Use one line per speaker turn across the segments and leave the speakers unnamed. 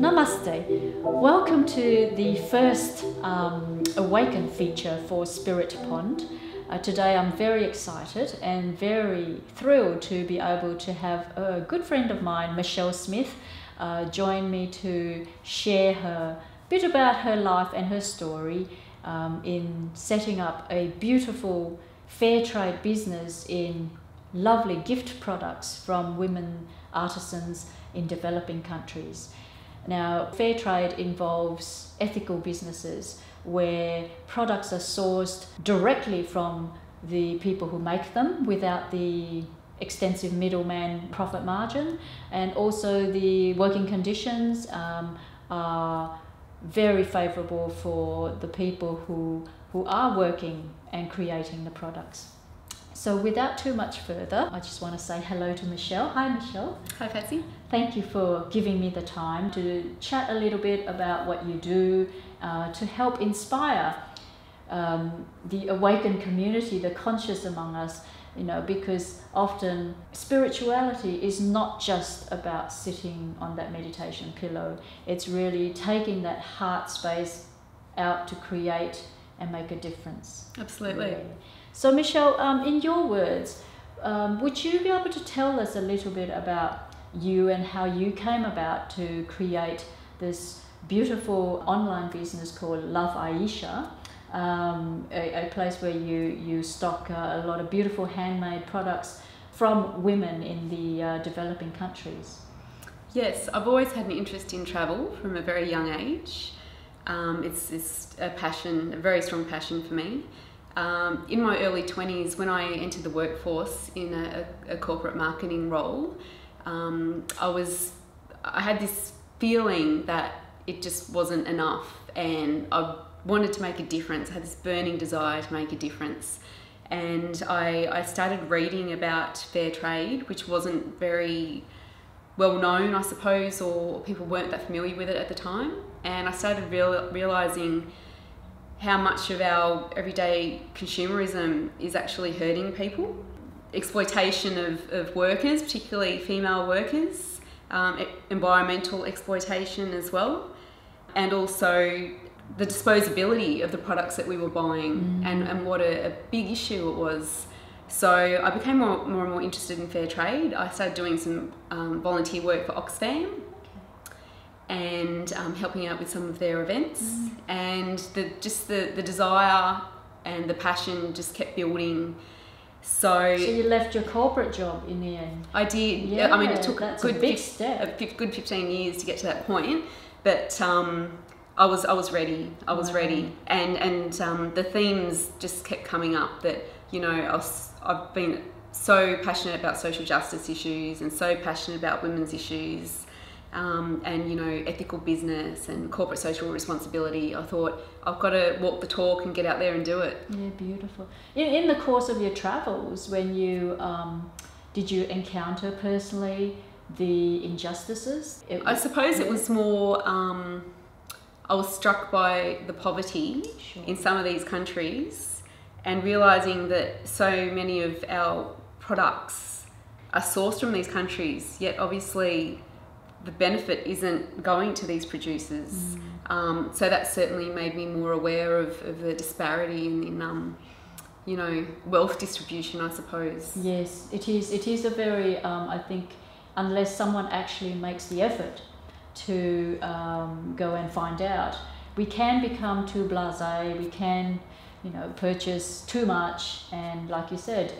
Namaste. Welcome to the first Awaken feature for Spirit Pond. Today I'm very excited and very thrilled to be able to have a good friend of mine, Elaine Smith, join me to share a bit about her life and her story in setting up a beautiful fair trade business in lovely gift products from women artisans in developing countries. Now, fair trade involves ethical businesses where products are sourced directly from the people who make them without the extensive middleman profit margin, and also the working conditions are very favourable for the people who are working and creating the products. So without too much further, I just want to say hello to Michelle. Hi, Michelle.
Hi, Patsie.
Thank you for giving me the time to chat a little bit about what you do to help inspire the Awaken community, the conscious among us, you know, because often spirituality is not just about sitting on that meditation pillow. It's really taking that heart space out to create and make a difference.
Absolutely.
Really. So Michelle, in your words, would you be able to tell us a little bit about you and how you came about to create this beautiful online business called Love Aisha, a place where you stock a lot of beautiful handmade products from women in the developing countries?
Yes, I've always had an interest in travel from a very young age. It's a passion, a very strong passion for me. In my early 20s, when I entered the workforce in a corporate marketing role, I had this feeling that it just wasn't enough, and I wanted to make a difference. I had this burning desire to make a difference, and I started reading about fair trade, which wasn't very well known, I suppose, or people weren't that familiar with it at the time. And I started realising how much of our everyday consumerism is actually hurting people. Exploitation of workers, particularly female workers, environmental exploitation as well, and also the disposability of the products that we were buying, and what a big issue it was. So I became more and more interested in fair trade. I started doing some volunteer work for Oxfam, and helping out with some of their events, and the desire and the passion just kept building. So
you left your corporate job in the end?
I did.
Yeah,
I mean, it took
a good big step.
a good 15 years to get to that point, but I was ready. I was ready, and the themes just kept coming up that, you know, I've been so passionate about social justice issues and so passionate about women's issues. And, you know, ethical business and corporate social responsibility. I thought, I've got to walk the talk and get out there and do it.
Yeah, beautiful. In the course of your travels, when you did you encounter personally the injustices?
I suppose it was more, I was struck by the poverty in some of these countries, and realising that so many of our products are sourced from these countries, yet obviously the benefit isn't going to these producers. So that certainly made me more aware of the disparity in you know, wealth distribution, I suppose.
Yes, it is. It is a very, I think, unless someone actually makes the effort to go and find out, we can become too blasé. We can, you know, purchase too much, and like you said,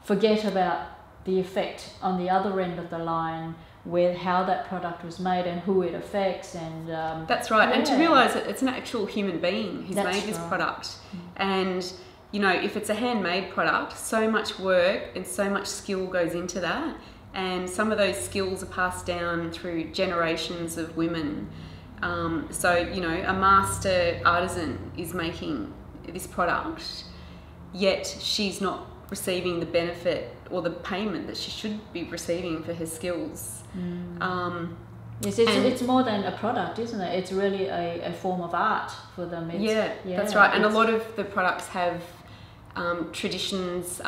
forget about the effect on the other end of the line, with how that product was made and who it affects. And
that's right. Yeah. And to realise that it's an actual human being who's made this product. And, you know, if it's a handmade product, so much work and so much skill goes into that, and some of those skills are passed down through generations of women. So, you know, a master artisan is making this product, yet she's not receiving the benefit or the payment that she should be receiving for her skills.
Yes, it's more than a product, isn't it? It's really a form of art for them.
Yeah, that's right. And a lot of the products have traditions,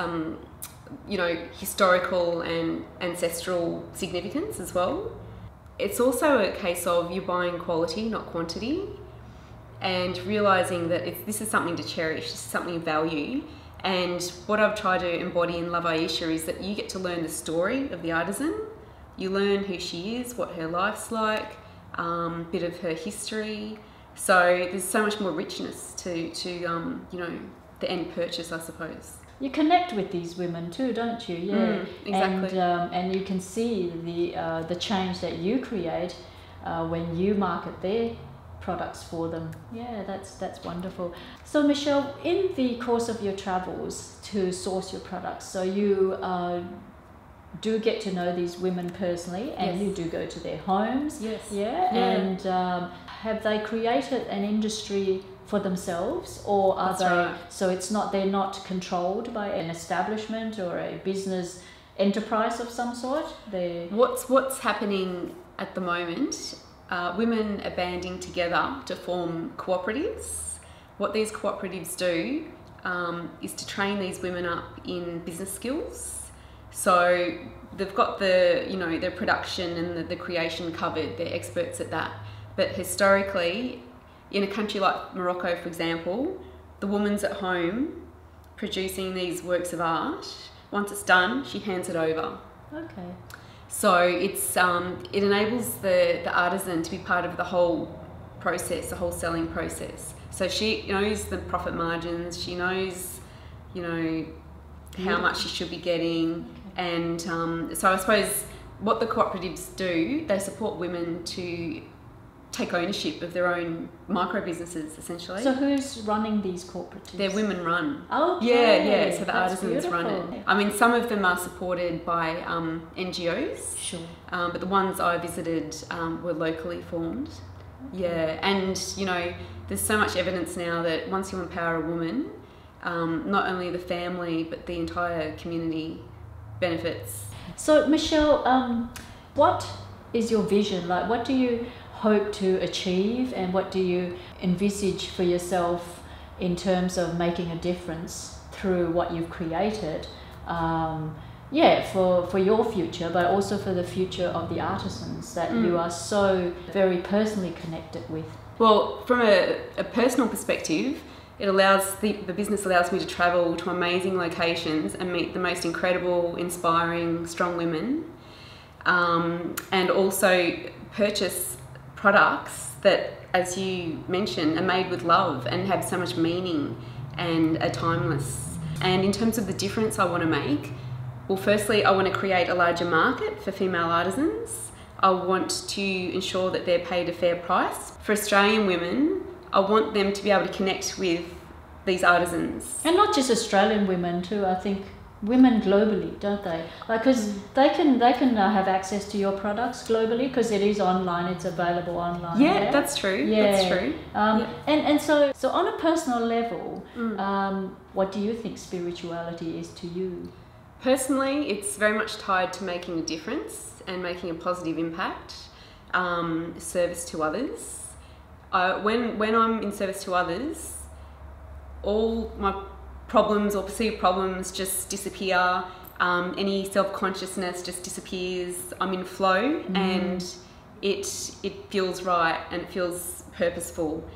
you know, historical and ancestral significance as well. It's also a case of you buying quality, not quantity, and realising that this is something to cherish, this is something of value. And what I've tried to embody in Love Aisha is that you get to learn the story of the artisan. You learn who she is, what her life's like, bit of her history. So there's so much more richness to you know, the end purchase, I suppose.
You connect with these women too, don't you? Yeah,
exactly.
And you can see the change that you create when you market their products for them. Yeah, that's wonderful. So Michelle, in the course of your travels to source your products, so you do get to know these women personally, and
Yes.
you do go to their homes.
Yes.
Yeah, and have they created an industry for themselves, or are
That's
they?
right.
So they're not controlled by an establishment or a business enterprise of some sort.
What's happening at the moment? Women are banding together to form cooperatives. What these cooperatives do is to train these women up in business skills. So they've got their production and the creation covered. They're experts at that. But historically, in a country like Morocco, for example, the woman's at home producing these works of art. Once it's done, she hands it over.
Okay.
So it enables the artisan to be part of the whole process, the whole selling process. So she knows the profit margins. She knows, you know, how much she should be getting. And so I suppose what the cooperatives do, they support women to take ownership of their own micro businesses, essentially.
So who's running these cooperatives?
They're women run.
Okay.
Yeah. So the
That's
artisans run
beautiful.
it. I mean, some of them are supported by NGOs.
Sure.
But the ones I visited were locally formed. Yeah, and you know, there's so much evidence now that once you empower a woman, not only the family but the entire community benefits.
So Michelle, what is your vision? Like, what do you hope to achieve, and what do you envisage for yourself in terms of making a difference through what you've created? For your future, but also for the future of the artisans that you are so very personally connected with.
Well, from a personal perspective, it allows the business allows me to travel to amazing locations and meet the most incredible, inspiring, strong women, and also purchase products that, as you mentioned, are made with love and have so much meaning and are timeless. And in terms of the difference I want to make, well, firstly, I want to create a larger market for female artisans. I want to ensure that they're paid a fair price. For Australian women, I want them to be able to connect with these artisans.
And not just Australian women too, I think women globally, don't they? Like, because they can have access to your products globally, because it is online, it's available online.
Yeah, that's true.
Yeah.
That's true.
And so on a personal level, what do you think spirituality is to you?
Personally, it's very much tied to making a difference and making a positive impact, service to others. When I'm in service to others, all my problems or perceived problems just disappear. Any self-consciousness just disappears. I'm in flow, and it feels right and it feels purposeful.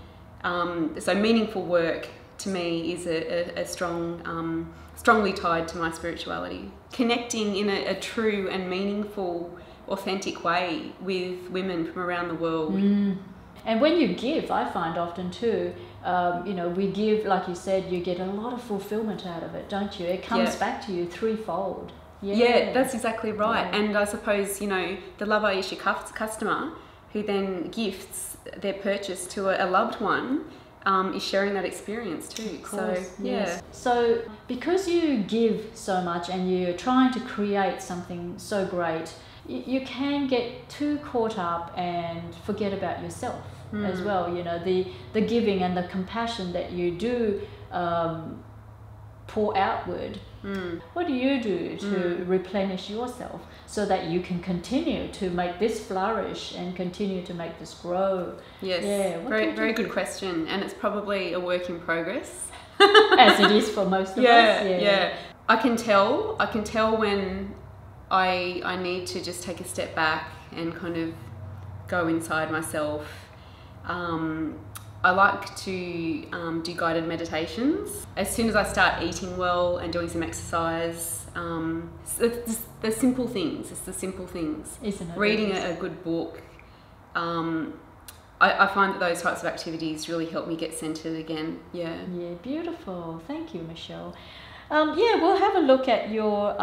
So meaningful work to me is a strong, strongly tied to my spirituality. Connecting in a true and meaningful, authentic way with women from around the world.
And when you give, I find often too, we give, like you said, you get a lot of fulfillment out of it, don't you? It comes back to you threefold.
Yeah, that's exactly right. Yeah. And I suppose, the Love Aisha customer who then gifts their purchase to a loved one is sharing that experience too.
Of course,
so, yeah.
So because you give so much and you're trying to create something so great, you can get too caught up and forget about yourself as well. The giving and the compassion that you do pour outward. What do you do to replenish yourself so that you can continue to make this flourish and continue to make this grow?
Yes, very good question, and it's probably a work in progress.
As it is for most of us.
Yeah. I can tell when I need to just take a step back and kind of go inside myself. I like to do guided meditations. As soon as I start eating well and doing some exercise, it's the simple things. It's the simple things.
Isn't it?
Reading a good book. I find that those types of activities really help me get centered again. Yeah.
Yeah, beautiful. Thank you, Michelle. We'll have a look at your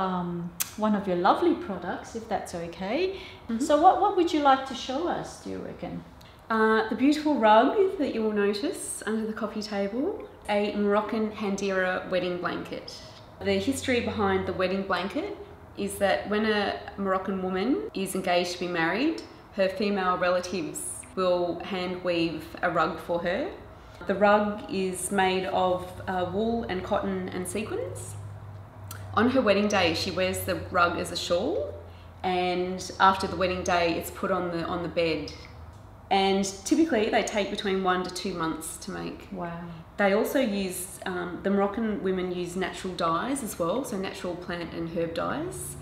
one of your lovely products, if that's okay.
Mm-hmm.
So what would you like to show us, do you reckon?
The beautiful rug that you will notice under the coffee table, a Moroccan Handira wedding blanket. The history behind the wedding blanket is that when a Moroccan woman is engaged to be married, her female relatives will hand weave a rug for her. The rug is made of wool and cotton and sequins. On her wedding day, she wears the rug as a shawl, and after the wedding day, it's put on the bed. And typically, they take between 1 to 2 months to make.
Wow.
They also use the Moroccan women use natural dyes as well, so natural plant and herb dyes,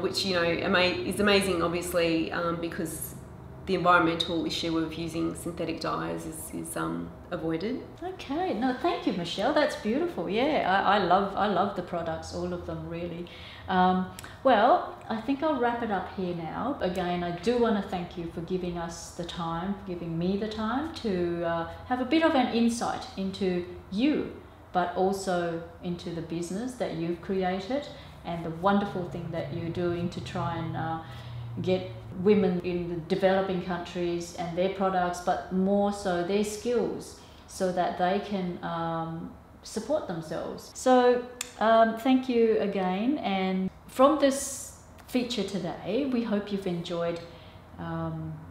which is amazing, obviously, because the environmental issue of using synthetic dyes is avoided.
Okay, no, thank you, Michelle. That's beautiful. Yeah, I love the products, all of them, really. Well, I think I'll wrap it up here now. Again, I do want to thank you for giving us the time, giving me the time to have a bit of an insight into you, but also into the business that you've created and the wonderful thing that you're doing to try and get women in the developing countries and their products, but more so their skills, so that they can support themselves. So thank you again, and from this feature today, we hope you've enjoyed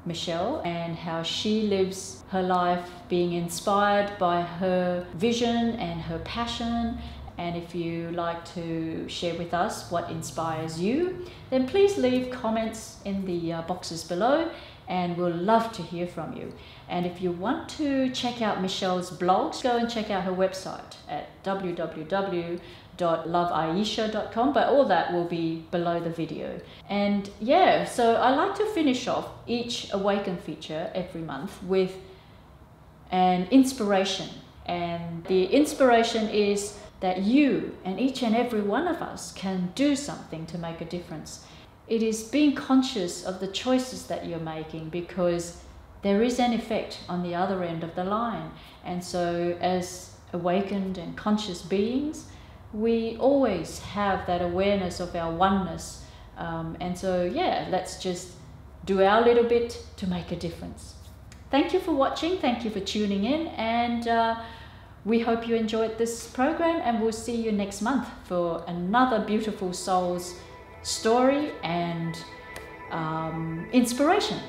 Michelle and how she lives her life being inspired by her vision and her passion. And if you like to share with us what inspires you, then please leave comments in the boxes below, and we'll love to hear from you. And if you want to check out Michelle's blogs, go and check out her website at www.loveaisha.com, but all that will be below the video. And yeah, so I like to finish off each Awaken feature every month with an inspiration. And the inspiration is that you and each and every one of us can do something to make a difference. It is being conscious of the choices that you're making, because there is an effect on the other end of the line. And so as awakened and conscious beings, we always have that awareness of our oneness. And so yeah, let's just do our little bit to make a difference. Thank you for watching. Thank you for tuning in. And we hope you enjoyed this program, and we'll see you next month for another beautiful soul's story and inspiration.